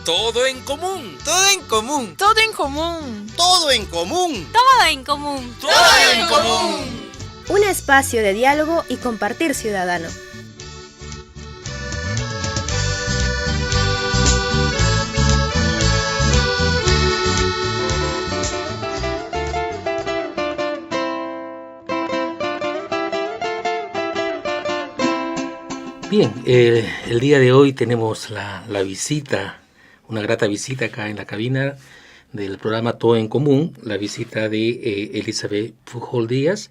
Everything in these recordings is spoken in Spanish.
Todo en común. Todo en común. Todo en común. Todo en común. Todo en común. Todo en común. Un espacio de diálogo y compartir ciudadano. Bien, el día de hoy tenemos la visita, una grata visita acá en la cabina del programa Todo en Común, la visita de Elizabeth Pujol Díaz.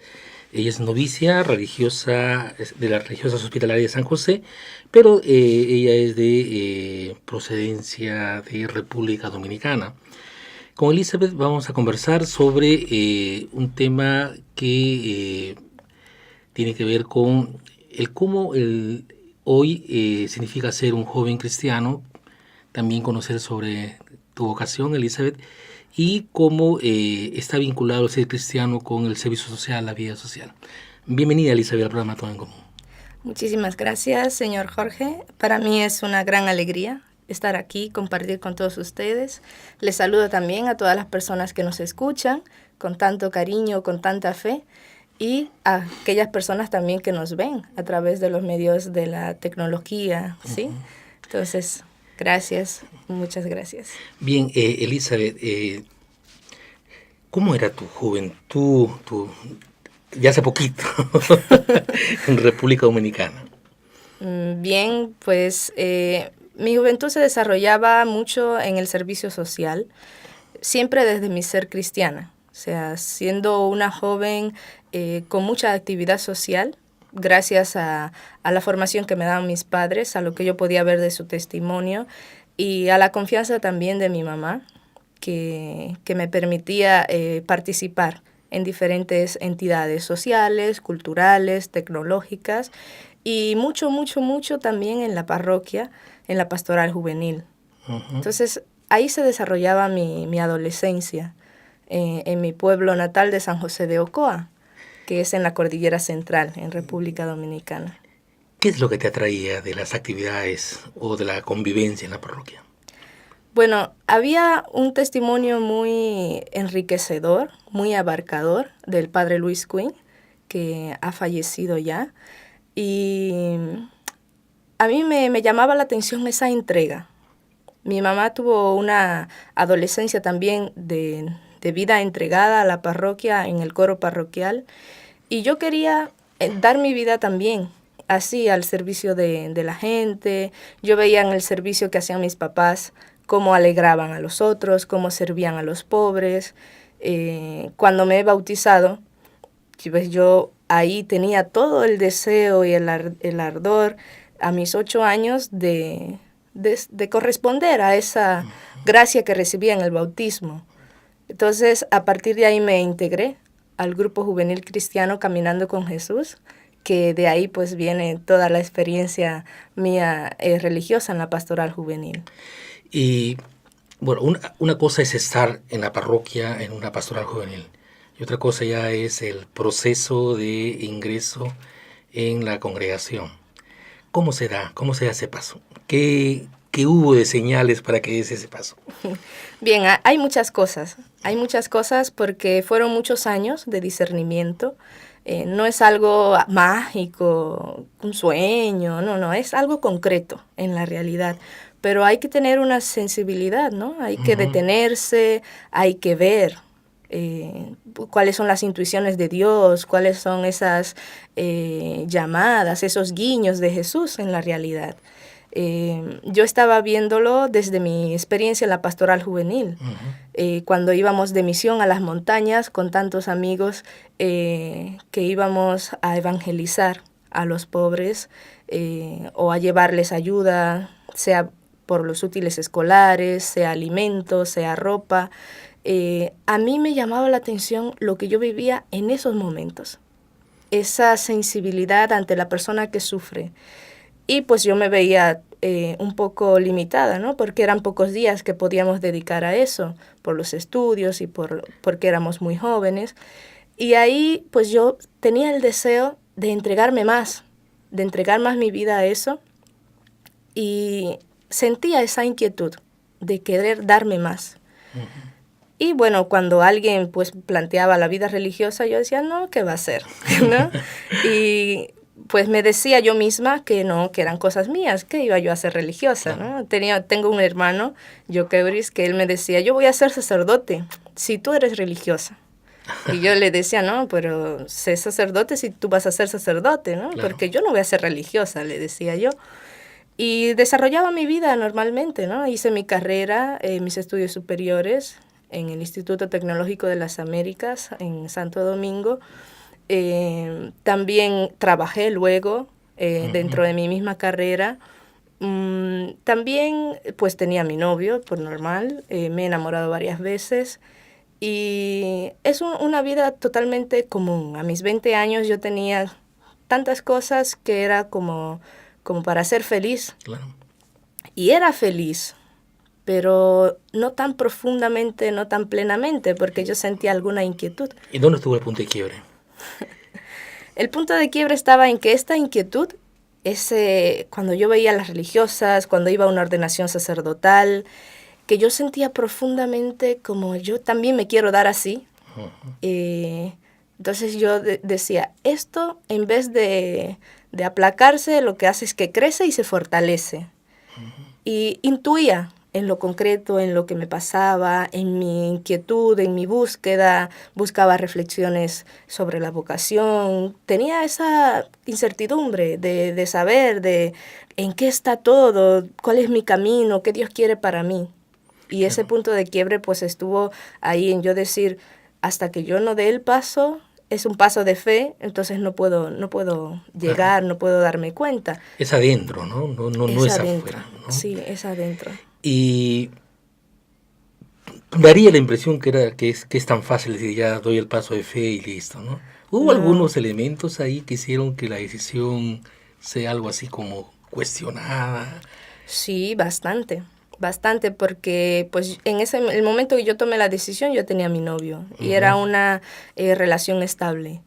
Ella es novicia religiosa de las Religiosas Hospitalarias de San José, pero ella es de procedencia de República Dominicana. Con Elizabeth vamos a conversar sobre un tema que tiene que ver con cómo hoy significa ser un joven cristiano, también conocer sobre tu vocación, Elizabeth, y cómo está vinculado el ser cristiano con el servicio social, la vida social. Bienvenida, Elizabeth, al programa Todo en Común. Muchísimas gracias, señor Jorge. Para mí es una gran alegría estar aquí, compartir con todos ustedes. Les saludo también a todas las personas que nos escuchan con tanto cariño, con tanta fe, y a aquellas personas también que nos ven a través de los medios de la tecnología, ¿sí? Entonces, gracias, muchas gracias. Bien, Elizabeth, ¿cómo era tu juventud, ya hace poquito, en República Dominicana? Bien, pues mi juventud se desarrollaba mucho en el servicio social, siempre desde mi ser cristiana. O sea, siendo una joven con mucha actividad social, gracias a la formación que me daban mis padres, a lo que yo podía ver de su testimonio y a la confianza también de mi mamá, que me permitía participar en diferentes entidades sociales, culturales, tecnológicas y mucho también en la parroquia, en la pastoral juvenil. Uh-huh. Entonces, ahí se desarrollaba mi adolescencia. En mi pueblo natal de San José de Ocoa, que es en la Cordillera Central, en República Dominicana. ¿Qué es lo que te atraía de las actividades o de la convivencia en la parroquia? Bueno, había un testimonio muy enriquecedor, muy abarcador del padre Luis Quinn, que ha fallecido ya, y a mí me llamaba la atención esa entrega. Mi mamá tuvo una adolescencia también de vida entregada a la parroquia, en el coro parroquial, y yo quería dar mi vida también así al servicio de la gente. Yo veía en el servicio que hacían mis papás cómo alegraban a los otros, cómo servían a los pobres. Cuando me he bautizado, pues yo ahí tenía todo el deseo y el ardor a mis 8 años de corresponder a esa gracia que recibía en el bautismo. Entonces, a partir de ahí me integré al grupo juvenil cristiano Caminando con Jesús, que de ahí pues viene toda la experiencia mía religiosa en la pastoral juvenil. Y bueno, una cosa es estar en la parroquia, en una pastoral juvenil, y otra cosa ya es el proceso de ingreso en la congregación. ¿Cómo se da ese paso? ¿Qué hubo de señales para que des ese paso? Bien, hay muchas cosas porque fueron muchos años de discernimiento. No es algo mágico, un sueño, no, es algo concreto en la realidad. Pero hay que tener una sensibilidad, ¿no? Hay que detenerse, hay que ver cuáles son las intuiciones de Dios, cuáles son esas llamadas, esos guiños de Jesús en la realidad. Yo estaba viéndolo desde mi experiencia en la pastoral juvenil, cuando íbamos de misión a las montañas con tantos amigos que íbamos a evangelizar a los pobres o a llevarles ayuda, sea por los útiles escolares, sea alimentos, sea ropa. A mí me llamaba la atención lo que yo vivía en esos momentos, esa sensibilidad ante la persona que sufre. Y pues yo me veía un poco limitada, ¿no? Porque eran pocos días que podíamos dedicar a eso, por los estudios y porque éramos muy jóvenes. Y ahí pues yo tenía el deseo de entregarme más, de entregar más mi vida a eso. Y sentía esa inquietud de querer darme más. Y bueno, cuando alguien pues planteaba la vida religiosa, yo decía, no, ¿qué va a ser? ¿No? Y pues me decía yo misma que no, que eran cosas mías, que iba yo a ser religiosa, ¿no? Tengo un hermano, Joquebris, que él me decía, yo voy a ser sacerdote si tú eres religiosa. Y yo le decía, no, pero sé sacerdote si tú vas a ser sacerdote, ¿no? Claro. Porque yo no voy a ser religiosa, le decía yo. Y desarrollaba mi vida normalmente, ¿no? Hice mi carrera, mis estudios superiores en el Instituto Tecnológico de las Américas, en Santo Domingo. También trabajé luego dentro de mi misma carrera. También pues tenía mi novio, por normal. Me he enamorado varias veces. Y es una vida totalmente común. A mis 20 años yo tenía tantas cosas que era como para ser feliz. Claro. Y era feliz, pero no tan profundamente, no tan plenamente, porque yo sentía alguna inquietud. ¿Y dónde estuvo el punto de quiebre? El punto de quiebre estaba en que esta inquietud, cuando yo veía a las religiosas, cuando iba a una ordenación sacerdotal, que yo sentía profundamente como yo también me quiero dar así. Entonces yo decía, esto en vez de aplacarse, lo que hace es que crece y se fortalece. Y intuía en lo concreto, en lo que me pasaba, en mi inquietud, en mi búsqueda, buscaba reflexiones sobre la vocación. Tenía esa incertidumbre de saber de en qué está todo, cuál es mi camino, qué Dios quiere para mí. Y ese punto de quiebre pues estuvo ahí en yo decir, hasta que yo no dé el paso, es un paso de fe, entonces no puedo llegar, no puedo darme cuenta. Es adentro, ¿no? No es adentro, afuera, ¿no? Sí, es adentro. Y daría la impresión que es tan fácil decir, ya doy el paso de fe y listo, ¿no? ¿Hubo algunos elementos ahí que hicieron que la decisión sea algo así como cuestionada? Sí, bastante, porque pues en el momento que yo tomé la decisión yo tenía a mi novio y era una relación estable.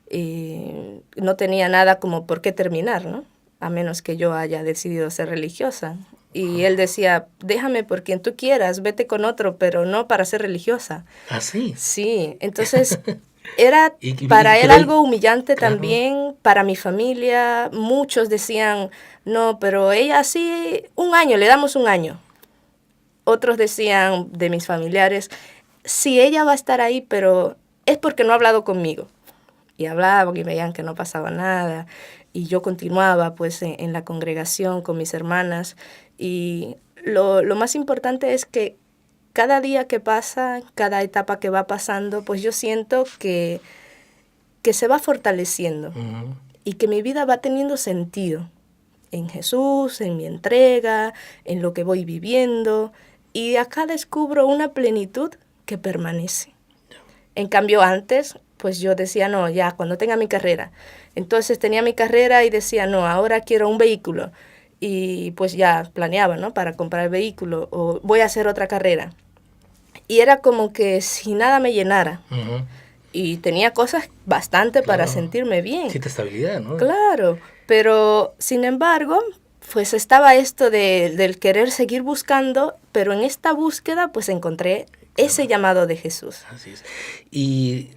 No tenía nada como por qué terminar, ¿no? A menos que yo haya decidido ser religiosa. Y él decía, déjame por quien tú quieras, vete con otro, pero no para ser religiosa. ¿Ah, sí? Sí, entonces era Y para él pero algo humillante claro. también, para mi familia. Muchos decían, no, pero ella sí, le damos un año. Otros decían de mis familiares, sí, ella va a estar ahí, pero es porque no ha hablado conmigo. Y hablaban y veían que no pasaba nada. Y yo continuaba pues en la congregación con mis hermanas. Y lo más importante es que cada día que pasa, cada etapa que va pasando, pues yo siento que se va fortaleciendo y que mi vida va teniendo sentido en Jesús, en mi entrega, en lo que voy viviendo. Y acá descubro una plenitud que permanece. En cambio antes, pues yo decía, no, ya, cuando tenga mi carrera. Entonces tenía mi carrera y decía, no, ahora quiero un vehículo. Y pues ya planeaba, ¿no? Para comprar el vehículo o voy a hacer otra carrera. Y era como que si nada me llenara. Y tenía cosas bastante para sentirme bien. Cierta estabilidad, ¿no? Claro, pero sin embargo, pues estaba esto del querer seguir buscando, pero en esta búsqueda pues encontré ese llamado de Jesús. Así es. Y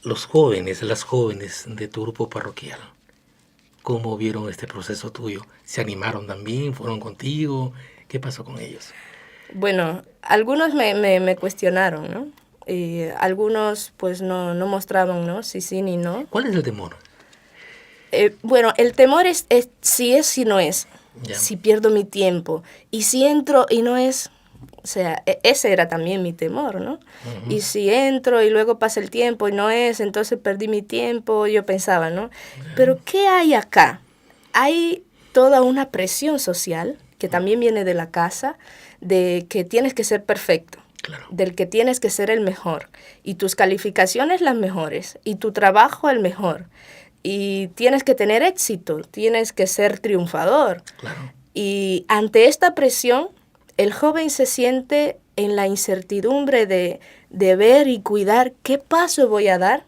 los jóvenes, las jóvenes de tu grupo parroquial, ¿cómo vieron este proceso tuyo? ¿Se animaron también? ¿Fueron contigo? ¿Qué pasó con ellos? Bueno, algunos me cuestionaron, ¿no? Algunos pues no mostraban, ¿no? Si sí ni no. ¿Cuál es el temor? Bueno, el temor es si es, si no es. Ya. Si pierdo mi tiempo. Y si entro y no es. O sea, ese era también mi temor, ¿no? Y si entro y luego pasa el tiempo y no es, entonces perdí mi tiempo, yo pensaba, ¿no? Pero ¿qué hay acá? Hay toda una presión social que también viene de la casa, de que tienes que ser perfecto, Claro. del que tienes que ser el mejor, y tus calificaciones las mejores, y tu trabajo el mejor, y tienes que tener éxito, tienes que ser triunfador. Claro. Y ante esta presión, el joven se siente en la incertidumbre de ver y cuidar qué paso voy a dar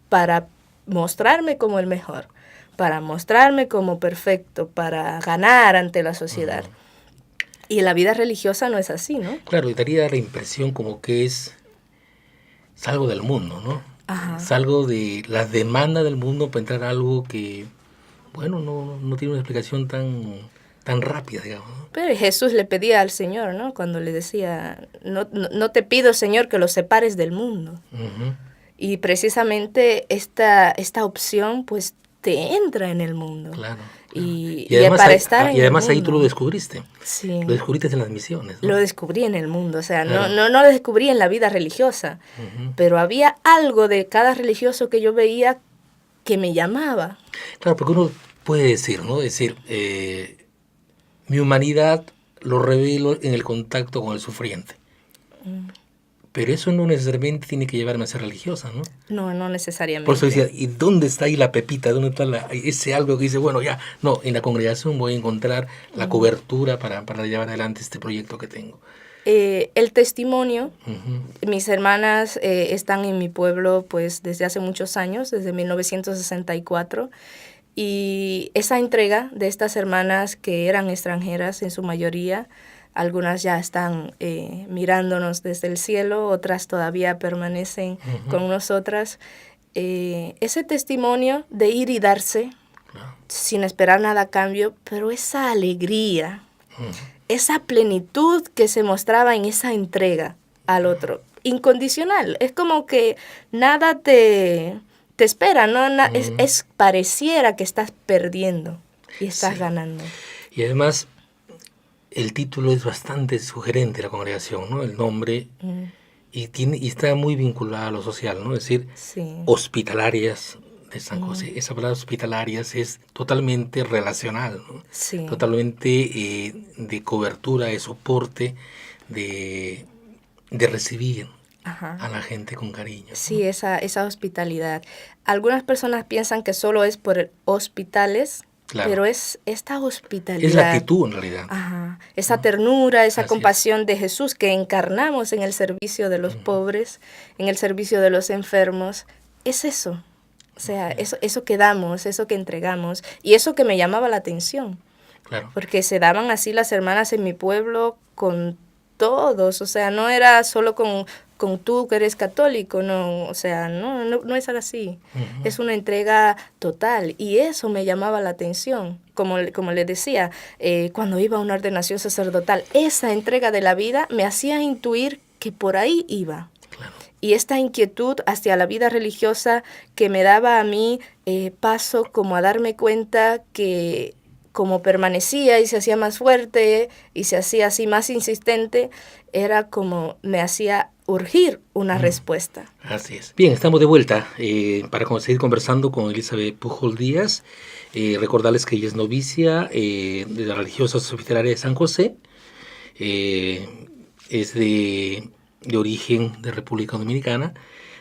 para mostrarme como el mejor, para mostrarme como perfecto, para ganar ante la sociedad. Y en la vida religiosa no es así, ¿no? Claro, y daría la impresión como que salgo del mundo, ¿no? Ajá. Salgo de la demanda del mundo para entrar a algo que, bueno, no tiene una explicación tan rápida, digamos, ¿no? Pero Jesús le pedía al Señor, ¿no? Cuando le decía, no te pido, Señor, que los separes del mundo. Ujú. Y precisamente esta opción, pues, te entra en el mundo. Claro. Y además, para estar en y además el ahí tú lo mundo. descubriste. Sí. Lo descubriste en las misiones, ¿no? Lo descubrí en el mundo, o sea, Claro. no lo descubrí en la vida religiosa, Ujú. pero había algo de cada religioso que yo veía que me llamaba. Claro, porque uno puede decir, ¿no? Decir, mi humanidad lo revelo en el contacto con el sufriente. Pero eso no necesariamente tiene que llevarme a ser religiosa, ¿no? No necesariamente. Por eso decía, ¿y dónde está ahí la pepita? ¿Dónde está ese algo que dice, bueno, ya, no, en la congregación voy a encontrar la cobertura para llevar adelante este proyecto que tengo? El testimonio, Ujú. mis hermanas están en mi pueblo pues desde hace muchos años, desde 1964, y esa entrega de estas hermanas que eran extranjeras en su mayoría, algunas ya están mirándonos desde el cielo, otras todavía permanecen con nosotras. Ese testimonio de ir y darse Claro. sin esperar nada a cambio, pero esa alegría, Ujú. esa plenitud que se mostraba en esa entrega al otro, incondicional. Es como que nada te espera, ¿no? Pareciera que estás perdiendo y estás Sí. ganando. Y además, el título es bastante sugerente de la congregación, ¿no? El nombre, y está muy vinculado a lo social, ¿no? Es decir, Sí. hospitalarias de San José. Esa palabra hospitalarias es totalmente relacional, ¿no? Sí. Totalmente de cobertura, de soporte, de recibir Ajá. a la gente con cariño, ¿no? Sí, esa hospitalidad. Algunas personas piensan que solo es por hospitales, Claro. pero es esta hospitalidad. Es la actitud en realidad. Ajá. Esa ternura, esa Así es. compasión de Jesús que encarnamos en el servicio de los pobres, en el servicio de los enfermos. Es eso. O sea, eso que damos, eso que entregamos y eso que me llamaba la atención. Claro. Porque se daban así las hermanas en mi pueblo con todos. O sea, no era solo con tú que eres católico, no, o sea, no es así. Ujú. Es una entrega total y eso me llamaba la atención. Como le decía, cuando iba a una ordenación sacerdotal, esa entrega de la vida me hacía intuir que por ahí iba. Claro. Y esta inquietud hacia la vida religiosa que me daba a mí paso como a darme cuenta que como permanecía y se hacía más fuerte y se hacía así más insistente, era como me hacía urgir una respuesta. Así es. Bien, estamos de vuelta para seguir conversando con Elizabeth Pujol Díaz. Recordarles que ella es novicia de la religiosa hospitalaria de San José. Es de origen de República Dominicana.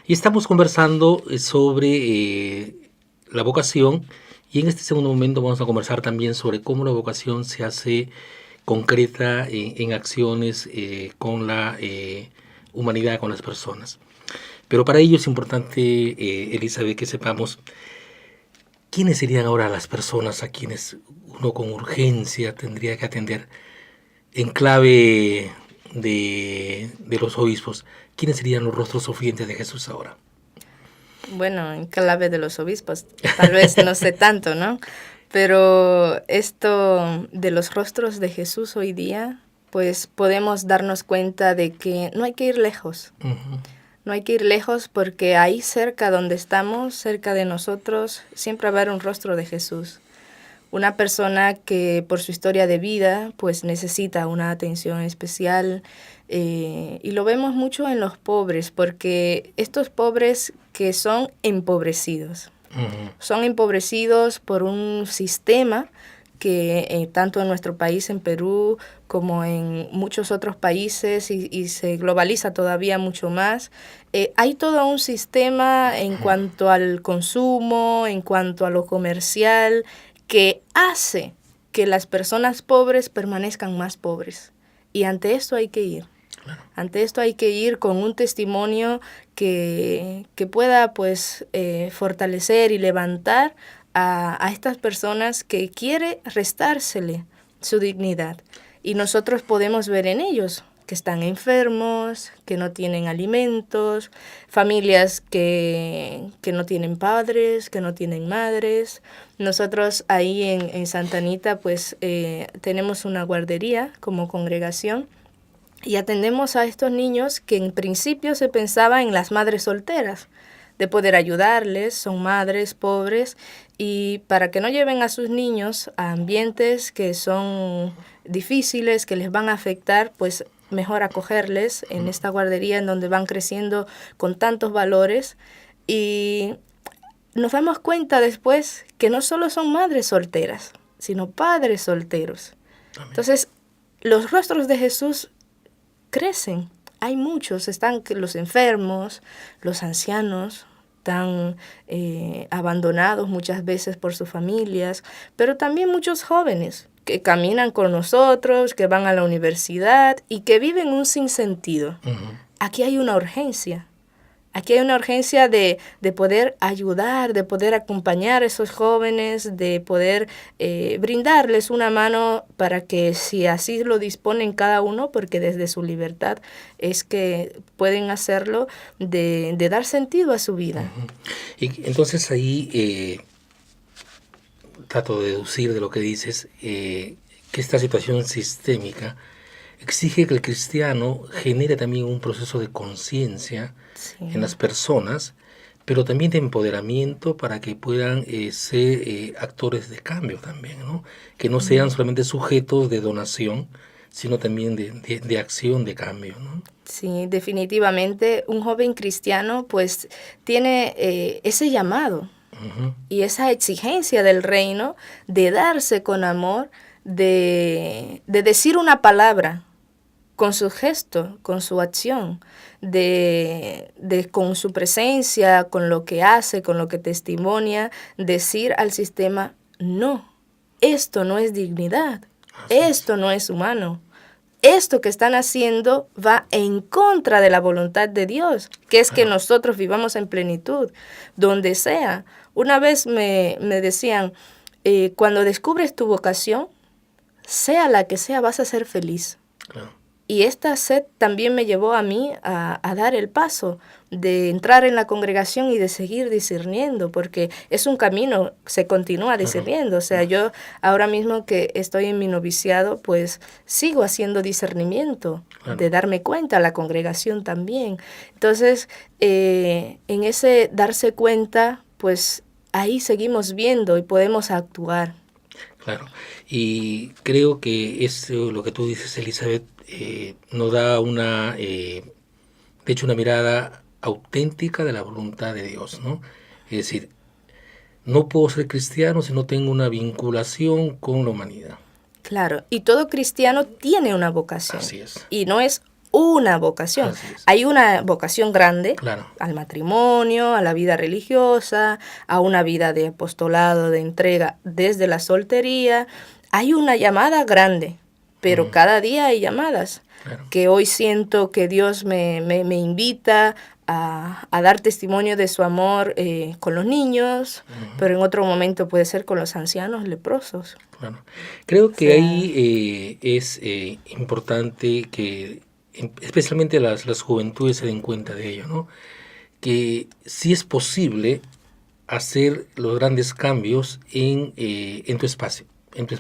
Y estamos conversando sobre la vocación. Y en este segundo momento vamos a conversar también sobre cómo la vocación se hace concreta en acciones con la humanidad, con las personas. Pero para ello es importante, Elizabeth, que sepamos quiénes serían ahora las personas a quienes uno con urgencia tendría que atender en clave de los obispos. ¿Quiénes serían los rostros sufrientes de Jesús ahora? Bueno, en clave de los obispos, tal vez no sé tanto, ¿no? Pero esto de los rostros de Jesús hoy día, pues podemos darnos cuenta de que no hay que ir lejos. Uh-huh. No hay que ir lejos porque ahí cerca donde estamos, cerca de nosotros, siempre va a haber un rostro de Jesús. Una persona que por su historia de vida pues necesita una atención especial y lo vemos mucho en los pobres porque estos pobres que son empobrecidos, son empobrecidos por un sistema que tanto en nuestro país, en Perú, como en muchos otros países y se globaliza todavía mucho más, hay todo un sistema en cuanto al consumo, en cuanto a lo comercial, que hace que las personas pobres permanezcan más pobres. Y ante esto hay que ir. Ante esto hay que ir con un testimonio que pueda pues fortalecer y levantar a estas personas que quiere restársele su dignidad. Y nosotros podemos ver en ellos que están enfermos, que no tienen alimentos, familias que no tienen padres, que no tienen madres. Nosotros ahí en Santa Anita pues tenemos una guardería como congregación y atendemos a estos niños que en principio se pensaba en las madres solteras, de poder ayudarles, son madres pobres, y para que no lleven a sus niños a ambientes que son difíciles, que les van a afectar, pues mejor acogerles en esta guardería en donde van creciendo con tantos valores. Y nos damos cuenta después que no solo son madres solteras, sino padres solteros. Amén. Entonces, los rostros de Jesús crecen. Hay muchos, están los enfermos, los ancianos, tan abandonados muchas veces por sus familias, pero también muchos jóvenes que caminan con nosotros, que van a la universidad y que viven un sinsentido. Ujú. Aquí hay una urgencia. Aquí hay una urgencia de poder ayudar, de poder acompañar a esos jóvenes, de poder brindarles una mano para que, si así lo disponen cada uno, porque desde su libertad es que pueden hacerlo, de dar sentido a su vida. Ujú. Y entonces ahí trato de deducir de lo que dices que esta situación sistémica exige que el cristiano genere también un proceso de conciencia Sí. en las personas, pero también de empoderamiento para que puedan ser actores de cambio también, ¿no? Que no sean solamente sujetos de donación, sino también de acción de cambio, ¿no? Sí, definitivamente un joven cristiano pues tiene ese llamado Ujú. y esa exigencia del reino de darse con amor, de decir una palabra con su gesto, con su acción, con su presencia, con lo que hace, con lo que testimonia, decir al sistema, no, esto no es dignidad, esto no es humano. Esto que están haciendo va en contra de la voluntad de Dios, que es que nosotros vivamos en plenitud, donde sea. Una vez me decían, cuando descubres tu vocación, sea la que sea, vas a ser feliz. Claro. Y esta sed también me llevó a mí a dar el paso de entrar en la congregación y de seguir discerniendo, porque es un camino, se continúa discerniendo. O sea, yo ahora mismo que estoy en mi noviciado, pues sigo haciendo discernimiento, Claro. de darme cuenta, la congregación también. Entonces, en ese darse cuenta, pues ahí seguimos viendo y podemos actuar. Claro, y creo que eso, lo que tú dices, Elizabeth, nos da de hecho, una mirada auténtica de la voluntad de Dios, ¿no? Es decir, no puedo ser cristiano si no tengo una vinculación con la humanidad. Claro, y todo cristiano tiene una vocación. Así es. Y no es una vocación. Así es. Hay una vocación grande Claro. al matrimonio, a la vida religiosa, a una vida de apostolado, de entrega desde la soltería. Hay una llamada grande, pero cada día hay llamadas. Claro. Que hoy siento que Dios me invita a dar testimonio de su amor con los niños, pero en otro momento puede ser con los ancianos leprosos. Claro. Creo que O sea, ahí es importante que especialmente las juventudes se den cuenta de ello, ¿no? Que sí es posible hacer los grandes cambios en tu espacio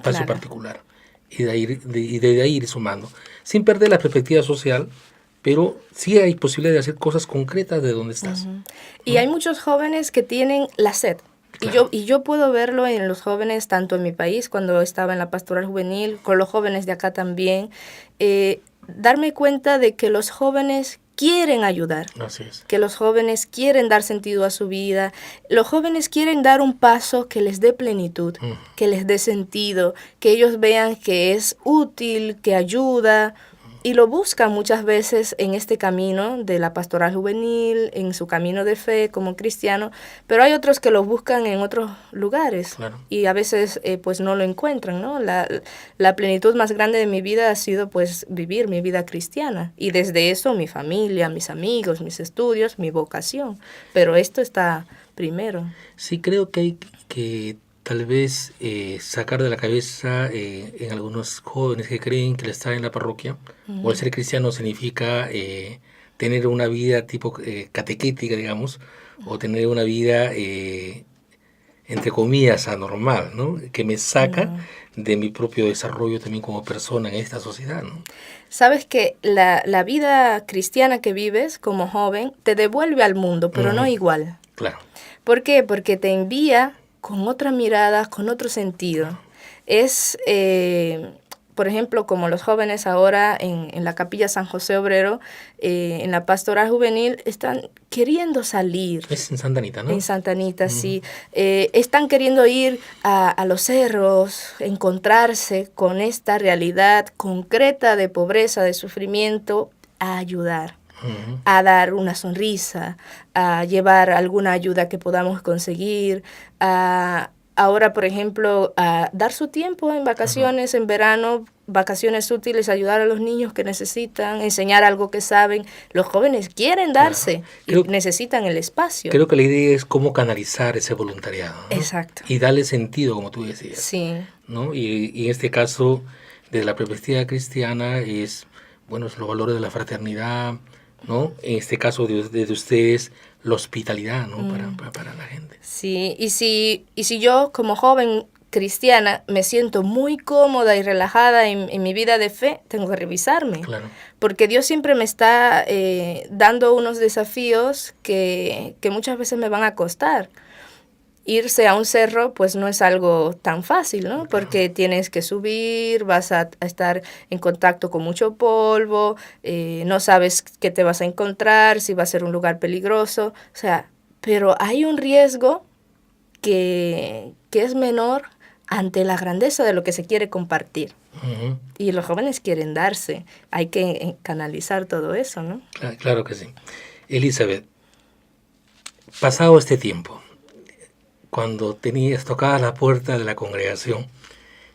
Claro. particular, y de ahí ir sumando, sin perder la perspectiva social, pero sí hay posibilidad de hacer cosas concretas de donde estás. Y hay muchos jóvenes que tienen la sed. Claro. Y yo puedo verlo en los jóvenes, tanto en mi país, cuando estaba en la pastoral juvenil, con los jóvenes de acá también, darme cuenta de que los jóvenes quieren ayudar, Así es. que los jóvenes quieren dar sentido a su vida, los jóvenes quieren dar un paso que les dé plenitud, que les dé sentido, que ellos vean que es útil, que ayuda, y lo buscan muchas veces en este camino de la pastoral juvenil, en su camino de fe como cristiano, pero hay otros que lo buscan en otros lugares. Claro. Y a veces pues no lo encuentran, ¿no? La plenitud más grande de mi vida ha sido pues vivir mi vida cristiana, y desde eso mi familia, mis amigos, mis estudios, mi vocación, pero esto está primero. Sí, creo que hay que tal vez sacar de la cabeza en algunos jóvenes que creen que el estar en la parroquia o el ser cristiano significa tener una vida tipo catequética, digamos, o tener una vida, entre comillas, anormal, ¿no? Que me saca de mi propio desarrollo también como persona en esta sociedad, ¿no? Sabes que la vida cristiana que vives como joven te devuelve al mundo, pero no igual. Claro. ¿Por qué? Porque te envía con otra mirada, con otro sentido. Es, por ejemplo, como los jóvenes ahora en la Capilla San José Obrero, en la pastoral juvenil, están queriendo salir. Es en Santa Anita, ¿no? En Santa Anita, sí. Están queriendo ir a los cerros, encontrarse con esta realidad concreta de pobreza, de sufrimiento, a ayudar. A dar una sonrisa, a llevar alguna ayuda que podamos conseguir, ahora, por ejemplo, a dar su tiempo en vacaciones, en verano, vacaciones útiles, ayudar a los niños que necesitan, enseñar algo que saben. Los jóvenes quieren darse y necesitan el espacio. Creo que la idea es cómo canalizar ese voluntariado, ¿no? Exacto. Y darle sentido, como tú decías. Sí. ¿No? Y en este caso, desde la perspectiva cristiana, es, bueno, los valores de la fraternidad, ¿no? En este caso de ustedes, la hospitalidad, ¿no? Para la gente. Sí, y si yo como joven cristiana me siento muy cómoda y relajada en mi vida de fe, tengo que revisarme. Claro. Porque Dios siempre me está dando unos desafíos que muchas veces me van a costar. Irse a un cerro pues no es algo tan fácil, ¿no? Porque tienes que subir, vas a estar en contacto con mucho polvo, no sabes qué te vas a encontrar, si va a ser un lugar peligroso, o sea, pero hay un riesgo que es menor ante la grandeza de lo que se quiere compartir. Uh-huh. Y los jóvenes quieren darse, hay que canalizar todo eso, ¿no? Claro que sí. Elizabeth, pasado este tiempo, cuando tocabas la puerta de la congregación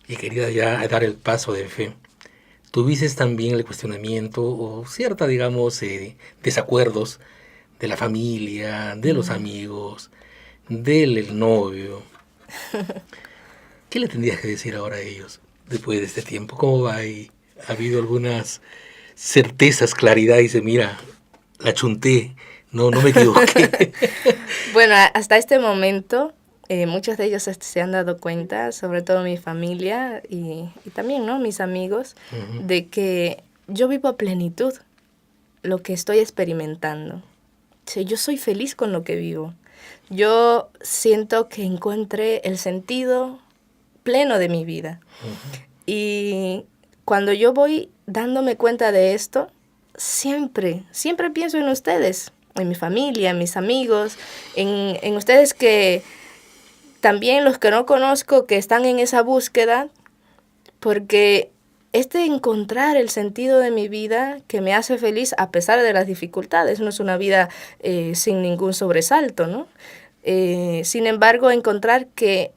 y querías ya dar el paso de fe, ¿tuviste también el cuestionamiento o cierta, digamos, desacuerdos de la familia, de los amigos, del novio? ¿Qué le tendrías que decir ahora a ellos después de este tiempo? ¿Cómo va ahí? ¿Ha habido algunas certezas, claridad? Y dice, mira, la chunté, no me equivoqué. Bueno, hasta este momento muchos de ellos se han dado cuenta, sobre todo mi familia y también, ¿no?, mis amigos, uh-huh, de que yo vivo a plenitud lo que estoy experimentando. O sea, yo soy feliz con lo que vivo. Yo siento que encontré el sentido pleno de mi vida. Uh-huh. Y cuando yo voy dándome cuenta de esto, siempre pienso en ustedes, en mi familia, en mis amigos, en ustedes que también los que no conozco, que están en esa búsqueda, porque encontrar el sentido de mi vida que me hace feliz a pesar de las dificultades, no es una vida sin ningún sobresalto, ¿no? Sin embargo, encontrar que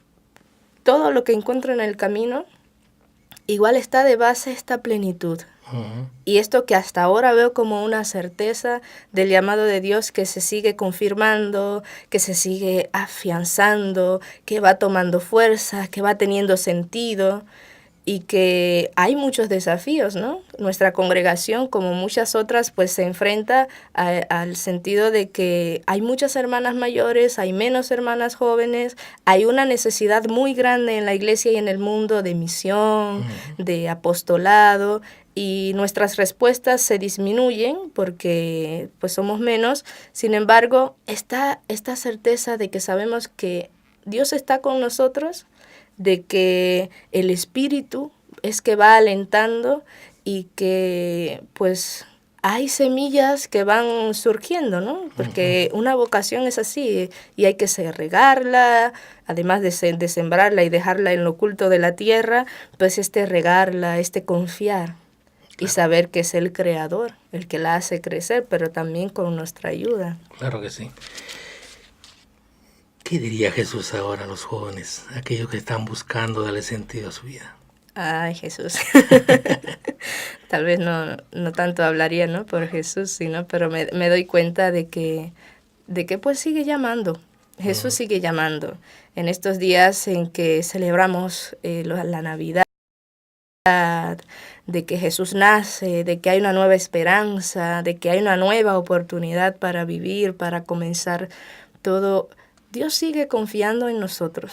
todo lo que encuentro en el camino igual está de base esta plenitud. Uh-huh. Y esto que hasta ahora veo como una certeza del llamado de Dios que se sigue confirmando, que se sigue afianzando, que va tomando fuerza, que va teniendo sentido y que hay muchos desafíos, ¿no? Nuestra congregación, como muchas otras, pues se enfrenta al sentido de que hay muchas hermanas mayores, hay menos hermanas jóvenes, hay una necesidad muy grande en la iglesia y en el mundo de misión, de apostolado, y nuestras respuestas se disminuyen porque pues somos menos. Sin embargo, está esta certeza de que sabemos que Dios está con nosotros, de que el Espíritu es que va alentando y que pues hay semillas que van surgiendo, ¿no? Porque una vocación es así y hay que regarla, además de sembrarla y dejarla en lo oculto de la tierra, pues regarla, confiar y saber que es el Creador el que la hace crecer, pero también con nuestra ayuda. Claro que sí. ¿Qué diría Jesús ahora a los jóvenes, aquellos que están buscando darle sentido a su vida? Ay, Jesús. Tal vez no tanto hablaría, ¿no?, por Jesús, sino, pero me doy cuenta de que pues sigue llamando. Jesús sigue llamando. En estos días en que celebramos la Navidad, de que Jesús nace, de que hay una nueva esperanza, de que hay una nueva oportunidad para vivir, para comenzar todo, Dios sigue confiando en nosotros.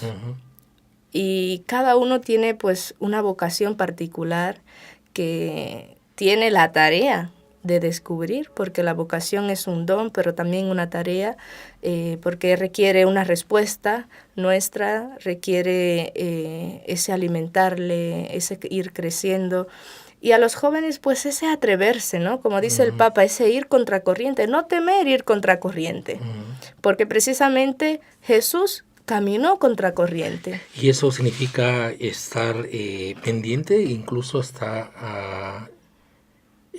Y cada uno tiene pues una vocación particular que tiene la tarea de descubrir, porque la vocación es un don, pero también una tarea, porque requiere una respuesta nuestra, requiere ese alimentarle, ese ir creciendo. Y a los jóvenes, pues ese atreverse, ¿no? Como dice el Papa, ese ir contracorriente, no temer ir contracorriente, porque precisamente Jesús caminó contracorriente. Y eso significa estar pendiente, incluso hasta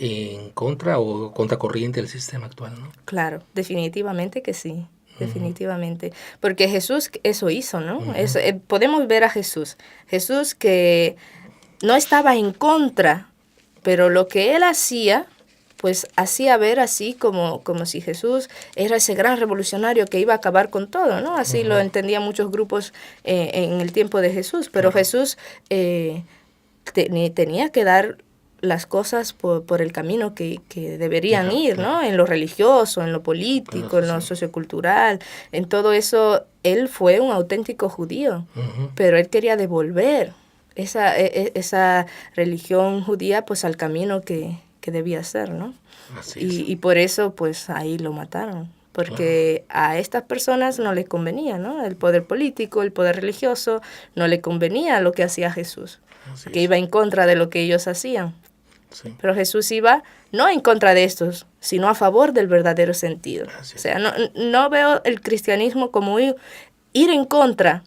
en contra o contracorriente del sistema actual, ¿no? Claro, definitivamente que sí, definitivamente. Porque Jesús eso hizo, ¿no? Podemos ver a Jesús que no estaba en contra, pero lo que él hacía, pues hacía ver así como si Jesús era ese gran revolucionario que iba a acabar con todo, ¿no? Así lo entendían muchos grupos en el tiempo de Jesús, pero Jesús tenía que dar las cosas por el camino que deberían ir, ¿no? En lo religioso, en lo político, en lo sociocultural, en todo eso. Él fue un auténtico judío, pero él quería devolver esa religión judía pues al camino que debía ser, ¿no? Y por eso pues ahí lo mataron, porque a estas personas no les convenía, ¿no? El poder político, el poder religioso, no le convenía lo que hacía Jesús, que iba en contra de lo que ellos hacían. Sí. Pero Jesús iba no en contra de estos, sino a favor del verdadero sentido. O sea, no veo el cristianismo como ir en contra,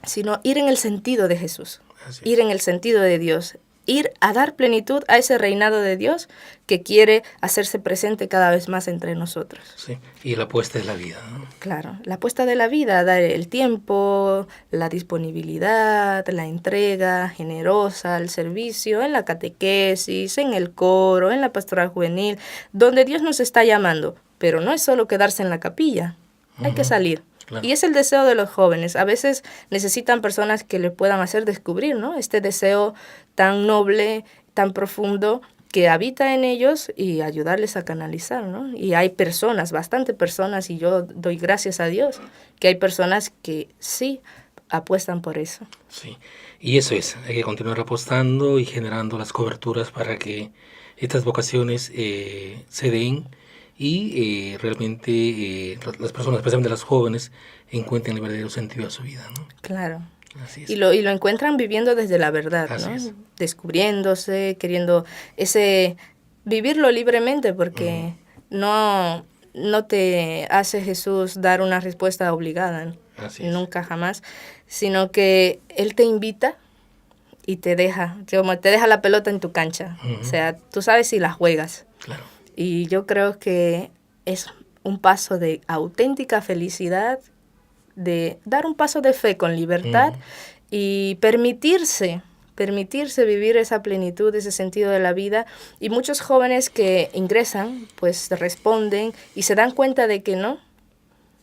sino ir en el sentido de Jesús, ir en el sentido de Dios, ir a dar plenitud a ese reinado de Dios que quiere hacerse presente cada vez más entre nosotros. Sí, y la apuesta es la vida, ¿no? Claro, la apuesta de la vida, dar el tiempo, la disponibilidad, la entrega generosa, el servicio, en la catequesis, en el coro, en la pastoral juvenil, donde Dios nos está llamando. Pero no es solo quedarse en la capilla, hay que salir. Claro. Y es el deseo de los jóvenes. A veces necesitan personas que le puedan hacer descubrir, ¿no? Este deseo tan noble, tan profundo, que habita en ellos y ayudarles a canalizar, ¿no? Y hay personas, bastante personas, y yo doy gracias a Dios, que hay personas que sí apuestan por eso. Sí, y eso es, hay que continuar apostando y generando las coberturas para que estas vocaciones se den y realmente las personas, especialmente las jóvenes, encuentren el verdadero sentido de su vida, ¿no? Claro. Así es. Y lo encuentran viviendo desde la verdad, ¿no? Descubriéndose, queriendo vivirlo libremente, porque no te hace Jesús dar una respuesta obligada, nunca jamás, sino que Él te invita y te deja la pelota en tu cancha. O sea, tú sabes si la juegas. Claro. Y yo creo que es un paso de auténtica felicidad, de dar un paso de fe con libertad y permitirse vivir esa plenitud, ese sentido de la vida. Y muchos jóvenes que ingresan, pues responden y se dan cuenta de que no,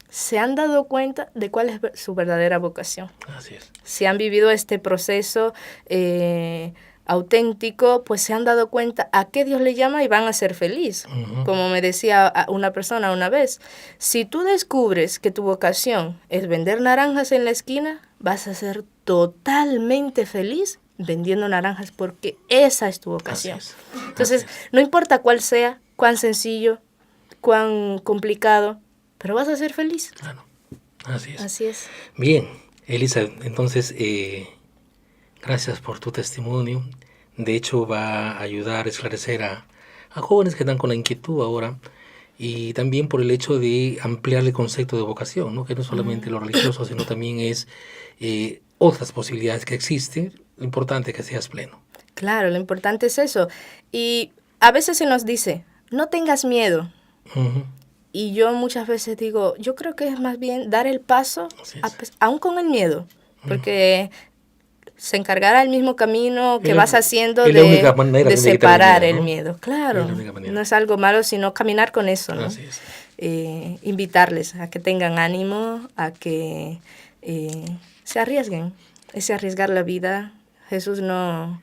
se han dado cuenta de cuál es su verdadera vocación. Así es. Si han vivido este proceso auténtico, pues se han dado cuenta a qué Dios le llama y van a ser feliz. Como me decía una persona una vez, si tú descubres que tu vocación es vender naranjas en la esquina, vas a ser totalmente feliz vendiendo naranjas porque esa es tu vocación. Entonces, no importa cuál sea, cuán sencillo, cuán complicado, pero vas a ser feliz. Claro, así es. Así es. Bien, Elisa, entonces gracias por tu testimonio. De hecho, va a ayudar a esclarecer a jóvenes que están con la inquietud ahora, y también por el hecho de ampliar el concepto de vocación, ¿no? Que no solamente lo religioso, sino también es otras posibilidades que existen. Lo importante es que seas pleno. Claro, lo importante es eso. Y a veces se nos dice, no tengas miedo. Y yo muchas veces digo, yo creo que es más bien dar el paso, aún con el miedo, porque se encargará el mismo camino que vas haciendo de separar el miedo. Claro, no es algo malo, sino caminar con eso, ¿no? Así es. invitarles a que tengan ánimo, a que se arriesguen. Ese arriesgar la vida, Jesús no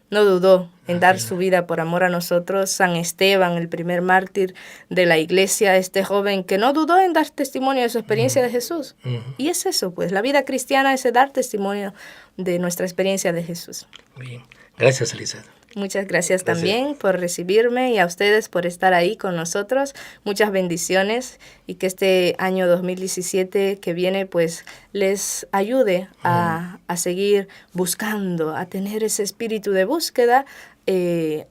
dudó en dar su vida por amor a nosotros. San Esteban, el primer mártir de la iglesia, este joven que no dudó en dar testimonio de su experiencia de Jesús. Y es eso, pues, la vida cristiana es dar testimonio de nuestra experiencia de Jesús. Bien. Gracias, Elisa. Muchas gracias también por recibirme y a ustedes por estar ahí con nosotros. Muchas bendiciones y que este año 2017 que viene pues les ayude a seguir buscando, a tener ese espíritu de búsqueda de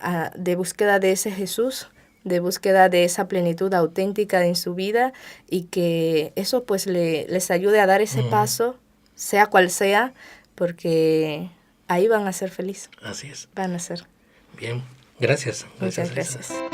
ese Jesús, de búsqueda de esa plenitud auténtica en su vida y que eso pues les ayude a dar ese paso, sea cual sea, porque ahí van a ser felices. Así es. Van a ser. Bien, gracias. Muchas Elisa. gracias.